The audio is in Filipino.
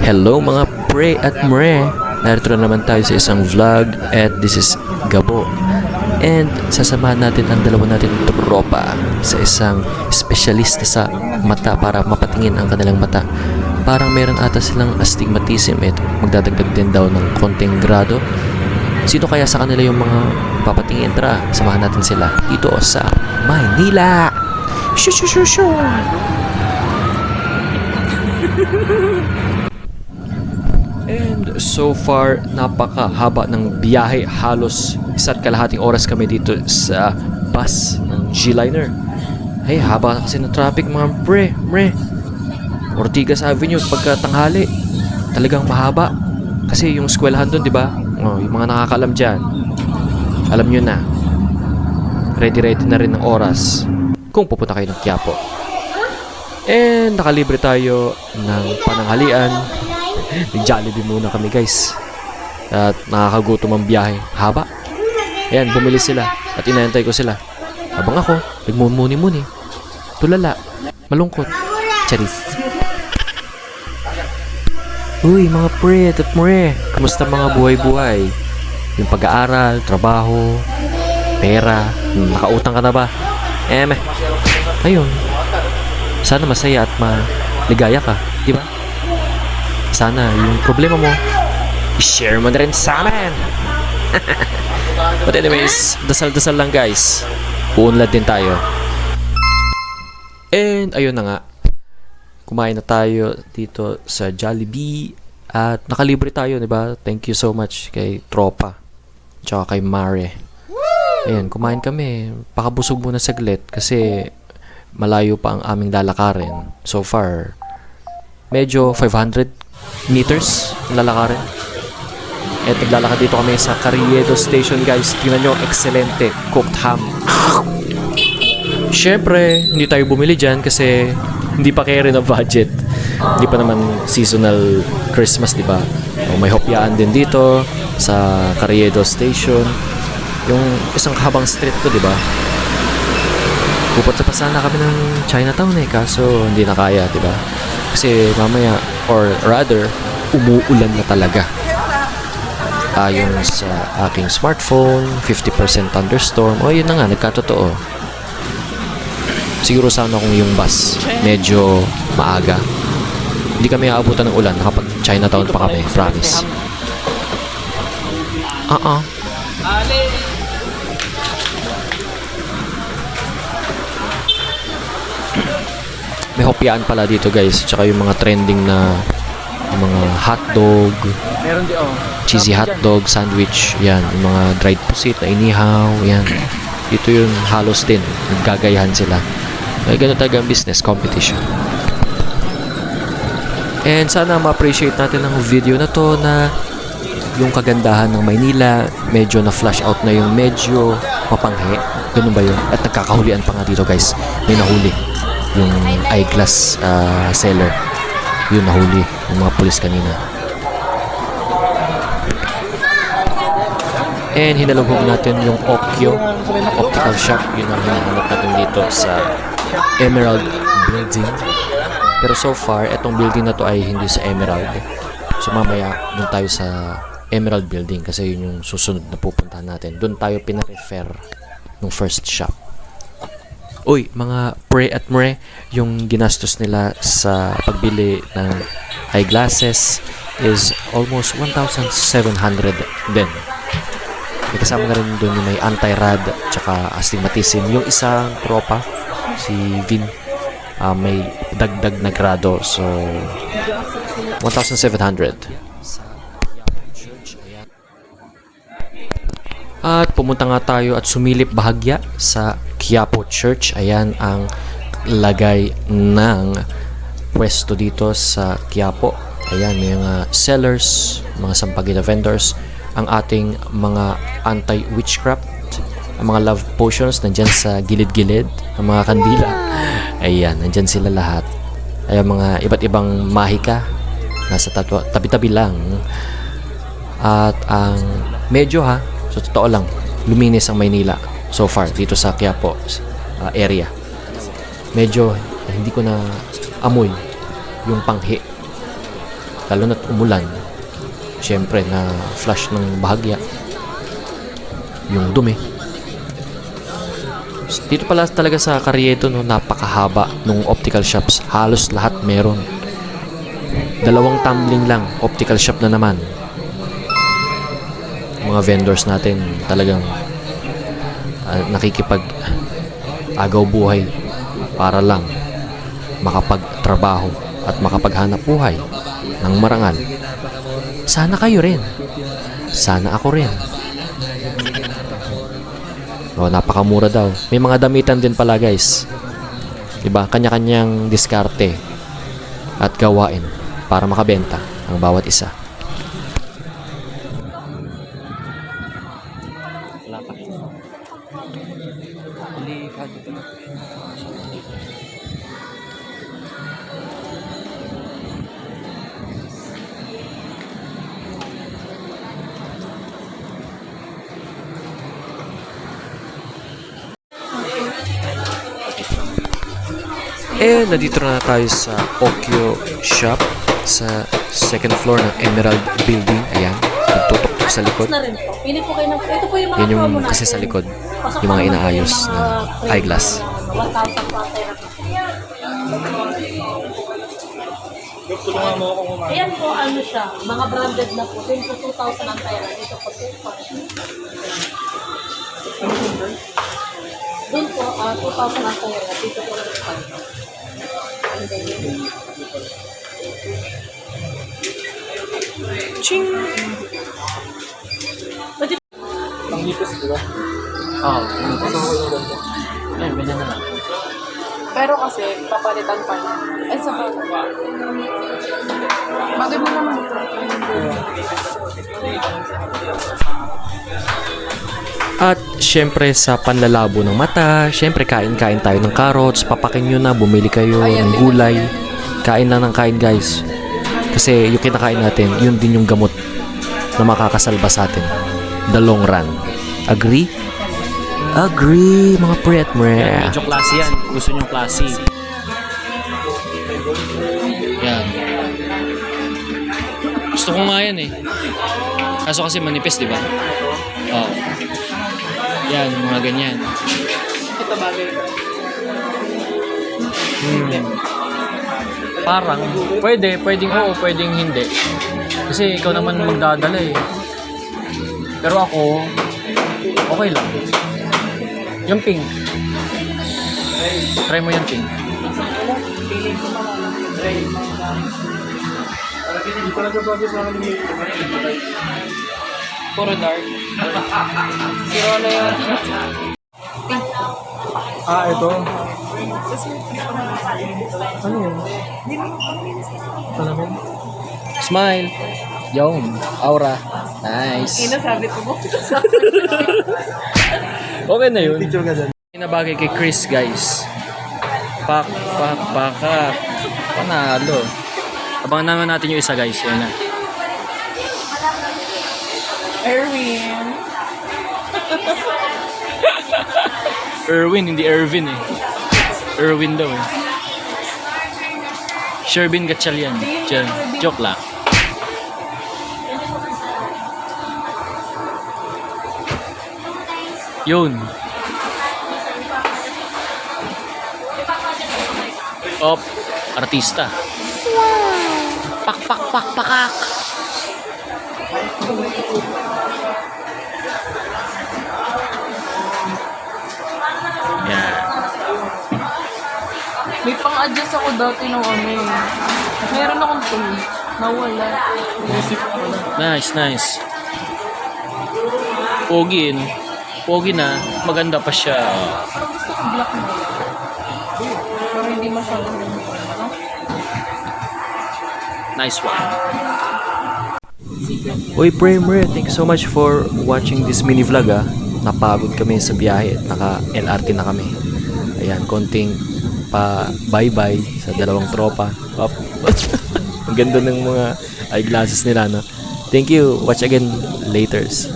Hello mga pre at mre. Narito na naman tayo sa isang vlog at this is Gabo. And sasamahan natin ang dalawa natin tropa sa isang espesyalista sa mata para mapatingin ang kanilang mata. Parang meron ata silang astigmatism at magdadagdag din daw ng konting grado. Sino kaya sa kanila yung mga papatingin? Tara, samahan natin sila dito sa Maynila. Shoo shoo shoo shoo. And so far, napakahaba ng biyahe. Halos 1.5 oras kami dito sa bus ng G-Liner. Hey, haba kasi ng traffic mga mre. Ortigas Avenue pagkatanghali. Talagang mahaba. Kasi yung eskwelahan doon, di ba? Oh, yung mga nakakaalam dyan. Alam nyo na. Ready na rin ng oras kung pupunta kayo ng Quiapo. And nakalibre tayo ng pananghalian. Nag-Jollibee muna kami guys. At nakakagutom ang biyahe. Haba. Ayan, bumili sila. At inaantay ko sila. Habang ako, nagmumuni-muni. Tulala. Malungkot. Charis. Uy, mga pre at mre. Kamusta mga buhay-buhay? Yung pag-aaral, trabaho, pera. Nakautang ka na ba? Ayun. Sana masaya at maligaya ka, di ba? Sana yung problema mo, i-share mo na rin sa amin. But anyways, dasal-dasal lang guys. Uunlad din tayo. And ayun na nga. Kumain na tayo dito sa Jollibee. At nakalibre tayo, di ba? Thank you so much kay Tropa. Tsaka kay Mare. Ayan, kumain kami. Pakabusog muna saglit kasi malayo pa ang aming lalakarin. So far, medyo 500 meters ang lalakarin. At naglalakad dito kami sa Carriedo Station guys. Tingnan nyo, excelente. Cooked ham. Siyempre, hindi tayo bumili dyan kasi hindi pa carry na budget. Hindi pa naman seasonal Christmas, di ba? May hopyaan din dito sa Carriedo Station. Yung isang habang street to, di ba? Pupunta pa sana kami ng Chinatown kaso hindi na kaya, diba? Kasi mamaya, or rather, umuulan na talaga. Ayon sa aking smartphone, 50% thunderstorm. O, yun na nga, nagkatotoo. Siguro sana kung yung bus medyo maaga. Hindi kami aabutan ng ulan kapag Chinatown pa kami, promise. May hopyaan pala dito guys. Tsaka yung mga trending na yung mga hotdog, cheesy hotdog, sandwich. Yan, yung mga dried pusit na inihaw. Yan. Dito yung halos din. Naggagayahan sila. May ganun talaga ang business competition. And sana ma-appreciate natin ang video na to na yung kagandahan ng Maynila. Medyo na flash out na yung medyo mapanghe. Ganun ba yun? At nagkakahulian pa nga dito guys. May nahuli. Yung eyeglass seller. Yun nahuli yung mga pulis kanina. And hinalubog natin yung Okyo optical shop. Yun ang hinahanap natin dito sa Emerald Building. Pero so far, etong building na to ay hindi sa Emerald. So mamaya doon tayo sa Emerald Building kasi yun yung susunod na pupuntahan natin. Doon tayo pina-refer nung first shop. Uy, mga pre at mre, yung ginastos nila sa pagbili ng eyeglasses is almost 1,700 din. May kasama na rin doon yung may anti-rad tsaka astigmatism. Yung isang tropa, si Vin, may dagdag na grado. So, 1,700. At pumunta nga tayo at sumilip bahagya sa Quiapo Church. Ayan ang lagay ng pwesto dito sa Quiapo. Ayan, may mga sellers, mga sampagita vendors, ang ating mga anti-witchcraft, ang mga love potions nandyan sa gilid-gilid, ang mga kandila. Ayan, nandyan sila lahat. Ayan, mga iba't ibang mahika, nasa tabi-tabi lang. At ang medyo so totoo lang, luminis ang Maynila so far dito sa Quiapo area. Medyo hindi ko na amoy yung panghi Lalo na't umulan. Siyempre, na flash ng bahagya. Yung dumi. Dito pala talaga sa Carriedo, no, napakahaba nung optical shops. Halos lahat meron. 2 tumbling lang, optical shop na naman. Mga vendors natin talagang nakikipag agaw buhay para lang makapagtrabaho at makapaghanap buhay ng marangal. Sana kayo rin. Sana ako rin. Napakamura daw. May mga damitan din pala, guys. Diba? Kanya-kanyang diskarte at gawain para makabenta ang bawat isa. Wala pa. Nandito na tayo sa Okyo Shop sa second floor ng Emerald Building. Ayan, nagtutok-tok sa likod. Pili po kayo ng... Ito po yung mga Yan yung promo natin. kasi sa likod, yung mga inaayos na eyeglass. 1,000 po ang pera. Ayan po, ano siya, mga branded na po. Din po 2,000 ang pera. Dito po 2,000. Din po, 2,000 ang pera. Dito po 2,000. Ching! Panglipos, di ba? Oo. Ayun, ganyan na lang. Pero kasi, papalitan pa niya. Eh, sa bagay mo naman ito. At syempre sa panlalabo ng mata, syempre kain-kain tayo ng carrots, papakin nyo na, bumili kayo ng gulay. Kain lang ng kain, guys. Kasi yung kinakain natin, yun din yung gamot na makakasalba sa atin. The long run. Agree? Agree, mga pretmre. Medyo classy yan. Gusto nyo classy. Yan. Gusto ko nga yan eh. Kaso kasi manipis, di ba? Oo. Yan, mga ganyan. Ito bagay. Parang, pwedeng oo, pwedeng hindi. Kasi ikaw naman magdadala eh. Pero ako, okay lang. Yung pink. Try mo yung pink. Puro dark. Zero na yun. Ito. Ano yun? Salamin? Smile. Yun. Aura. Nice. Inasabi ko mo. Okay na yun. Picture ka dyan. Pinabagay kay Chris, guys. Pak. Panalo. Abangan naman natin yung isa, guys. Yan na. Erwin. Erwin, hindi Ervin eh. Erwin daw eh. Sherbin Gatchalian. Joke lang. Yun. Op, artista. Pakak. Yan. May pang-adjust ako dati ng ano eh. Meron akong tool. Nawala. Nice. Pogi, no? Pogi na, maganda pa siya. Parang gusto ko black na lang. Pero hindi masyadong ano? Nice one. Uy, Primer, thank you so much for watching this mini vlog, ah. Napagod kami sa biyahe at naka-LRT na kami. Ayan, konting pa bye-bye sa dalawang tropa. Ang ganda ng mga eyeglasses nila, no? Thank you. Watch again laters.